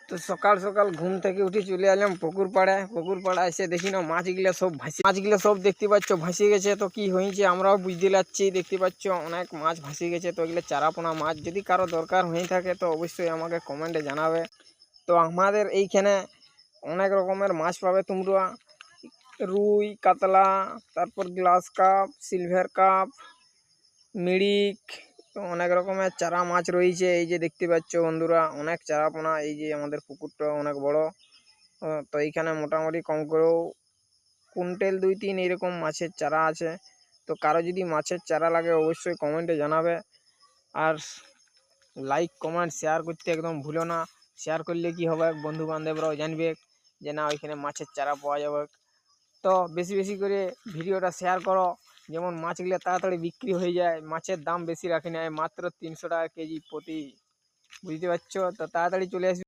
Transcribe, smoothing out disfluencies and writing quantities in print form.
তো সকাল সকাল ঘুম থেকে উঠে চলে এলাম পুকুর পাড়ায় এসে দেখি না মাছগুলো সব মাছগুলো সব দেখতে পাচ্ছ ভাসিয়ে গেছে। তো কি হয়েছে আমরাও বুঝতে পারছি, দেখতে পাচ্ছ অনেক মাছ ভাসিয়ে গেছে। তো এগুলো চারাপোনা মাছ, যদি কারো দরকার হয়ে থাকে তো অবশ্যই আমাকে কমেন্টে জানাবে। তো আমাদের এইখানে অনেক রকমের মাছ পাবে তোমরা, রুই, কাতলা, তারপর glass cup, silver cup, Mirik, অনেক রকমের চারা মাছ রয়েছে। এই যে দেখতে পাচ্ছ বন্ধুরা, অনেক চারাপোনা। এই যে আমাদের পুকুরটা অনেক বড়। তো এইখানে মোটামুটি কম করেও কুইন্টাল 2-3 এরকম মাছের চারা আছে। তো কারো যদি মাছের চারা লাগে অবশ্যই কমেন্টে জানাবে। আর লাইক কমেন্ট শেয়ার করতে একদম ভুলো না। শেয়ার করলে কি হবে, বন্ধু বান্ধবরাও জানবে যে না ওইখানে মাছের চারা পাওয়া যাবে। তো বেশি বেশি করে ভিডিওটা শেয়ার করো, যেমন মাছগুলো তাড়াতাড়ি বিক্রি হয়ে যায়। মাছের দাম বেশি রাখি না, মাত্র 300 টাকা কেজি প্রতি, বুঝতে পারছো? তো তাড়াতাড়ি চলে আসবে।